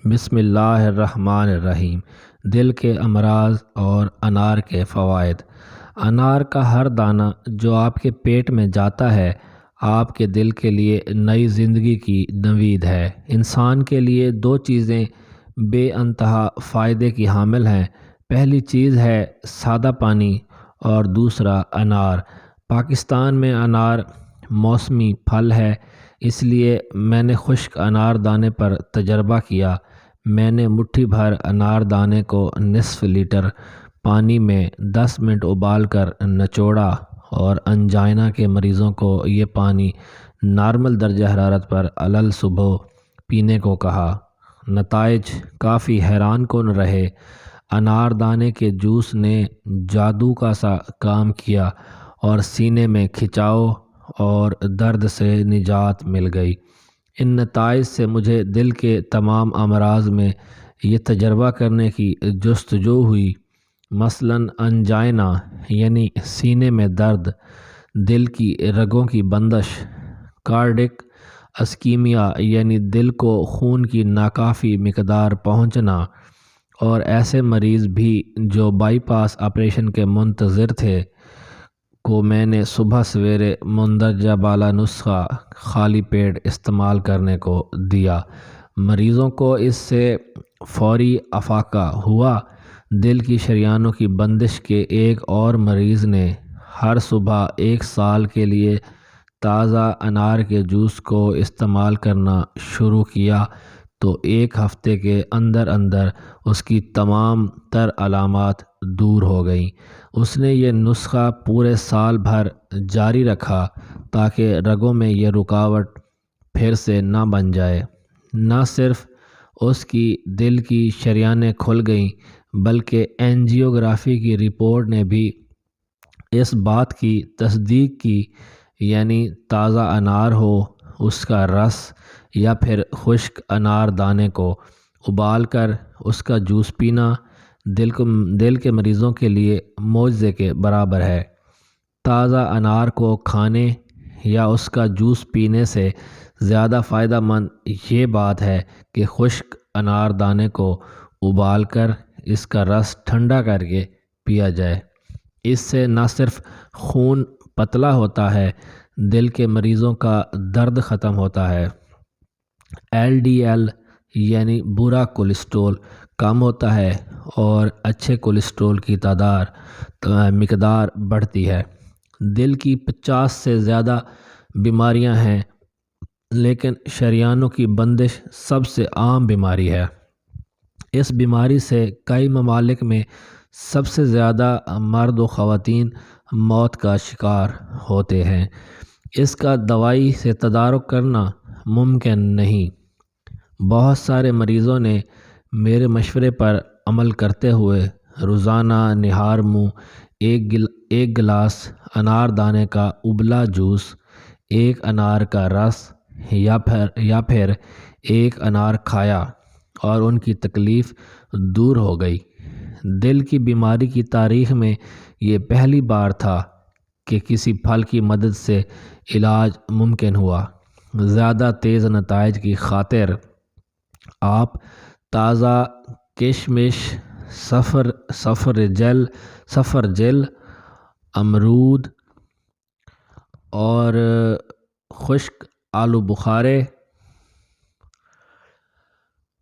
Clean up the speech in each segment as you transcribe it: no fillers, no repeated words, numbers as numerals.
بسم اللہ الرحمن الرحیم۔ دل کے امراض اور انار کے فوائد۔ انار کا ہر دانہ جو آپ کے پیٹ میں جاتا ہے آپ کے دل کے لیے نئی زندگی کی نوید ہے۔ انسان کے لیے دو چیزیں بے انتہا فائدے کی حامل ہیں۔ پہلی چیز ہے سادہ پانی اور دوسرا انار۔ پاکستان میں انار موسمی پھل ہے، اس لیے میں نے خشک انار دانے پر تجربہ کیا۔ میں نے مٹھی بھر انار دانے کو نصف لیٹر پانی میں 10 منٹ ابال کر نچوڑا اور انجائنا کے مریضوں کو یہ پانی نارمل درجہ حرارت پر علل صبح پینے کو کہا۔ نتائج کافی حیران کن رہے۔ انار دانے کے جوس نے جادو کا سا کام کیا اور سینے میں کھچاؤ اور درد سے نجات مل گئی۔ ان نتائج سے مجھے دل کے تمام امراض میں یہ تجربہ کرنے کی جستجو ہوئی، مثلاً انجائنا یعنی سینے میں درد، دل کی رگوں کی بندش، کارڈک اسکیمیا یعنی دل کو خون کی ناکافی مقدار پہنچنا، اور ایسے مریض بھی جو بائی پاس آپریشن کے منتظر تھے کو میں نے صبح سویرے مندرجہ بالا نسخہ خالی پیٹ استعمال کرنے کو دیا۔ مریضوں کو اس سے فوری افاقہ ہوا۔ دل کی شریانوں کی بندش کے ایک اور مریض نے ہر صبح 1 سال کے لیے تازہ انار کے جوس کو استعمال کرنا شروع کیا تو 1 ہفتے کے اندر اندر اس کی تمام تر علامات دور ہو گئیں۔ اس نے یہ نسخہ پورے سال بھر جاری رکھا تاکہ رگوں میں یہ رکاوٹ پھر سے نہ بن جائے۔ نہ صرف اس کی دل کی شریانیں کھل گئیں بلکہ اینجیوگرافی کی رپورٹ نے بھی اس بات کی تصدیق کی، یعنی تازہ انار ہو، اس کا رس یا پھر خشک انار دانے کو ابال کر اس کا جوس پینا دل کے مریضوں کے لیے معجزے کے برابر ہے۔ تازہ انار کو کھانے یا اس کا جوس پینے سے زیادہ فائدہ مند یہ بات ہے کہ خشک انار دانے کو ابال کر اس کا رس ٹھنڈا کر کے پیا جائے۔ اس سے نہ صرف خون پتلا ہوتا ہے، دل کے مریضوں کا درد ختم ہوتا ہے، LDL یعنی برا کولیسٹرول کم ہوتا ہے اور اچھے کولیسٹرول کی مقدار بڑھتی ہے۔ دل کی 50 سے زیادہ بیماریاں ہیں لیکن شریانوں کی بندش سب سے عام بیماری ہے۔ اس بیماری سے کئی ممالک میں سب سے زیادہ مرد و خواتین موت کا شکار ہوتے ہیں۔ اس کا دوائی سے تدارک کرنا ممکن نہیں۔ بہت سارے مریضوں نے میرے مشورے پر عمل کرتے ہوئے روزانہ نہار منہ 1 گلاس انار دانے کا ابلا جوس، 1 انار کا رس یا پھر 1 انار کھایا اور ان کی تکلیف دور ہو گئی۔ دل کی بیماری کی تاریخ میں یہ پہلی بار تھا کہ کسی پھل کی مدد سے علاج ممکن ہوا۔ زیادہ تیز نتائج کی خاطر آپ تازہ کشمش، سفرجل، امرود اور خشک آلو بخارے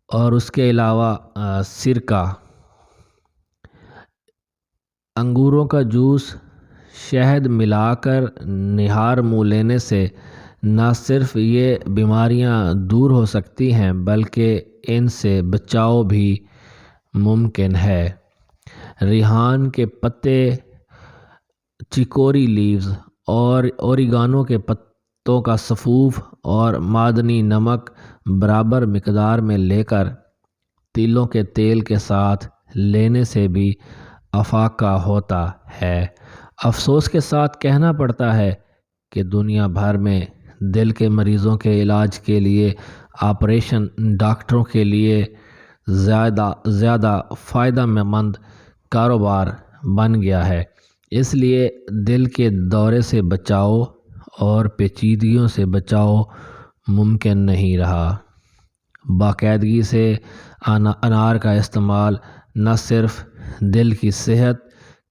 اور اس کے علاوہ سرکہ، انگوروں کا جوس، شہد ملا کر نہار منہ لینے سے نہ صرف یہ بیماریاں دور ہو سکتی ہیں بلکہ ان سے بچاؤ بھی ممکن ہے۔ ریحان کے پتے، چکوری لیوز اور اوریگانو کے پتوں کا سفوف اور معدنی نمک برابر مقدار میں لے کر تیلوں کے تیل کے ساتھ لینے سے بھی افاقہ ہوتا ہے۔ افسوس کے ساتھ کہنا پڑتا ہے کہ دنیا بھر میں دل کے مریضوں کے علاج کے لیے آپریشن ڈاکٹروں کے لیے زیادہ فائدہ مند کاروبار بن گیا ہے، اس لیے دل کے دورے سے بچاؤ اور پیچیدگیوں سے بچاؤ ممکن نہیں رہا۔ باقاعدگی سے انار کا استعمال نہ صرف دل کی صحت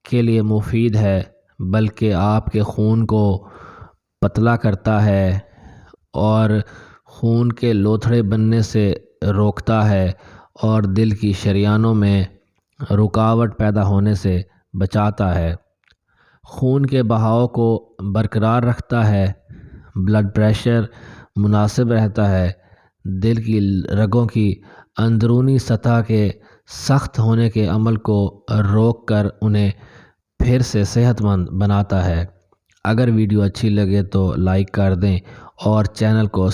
کے لیے مفید ہے بلکہ آپ کے خون کو پتلا کرتا ہے اور خون کے لوتھڑے بننے سے روکتا ہے اور دل کی شریانوں میں رکاوٹ پیدا ہونے سے بچاتا ہے۔ خون کے بہاؤ کو برقرار رکھتا ہے، بلڈ پریشر مناسب رہتا ہے، دل کی رگوں کی اندرونی سطح کے سخت ہونے کے عمل کو روک کر انہیں پھر سے صحت مند بناتا ہے۔ اگر ویڈیو اچھی لگے تو لائک کر دیں اور چینل کو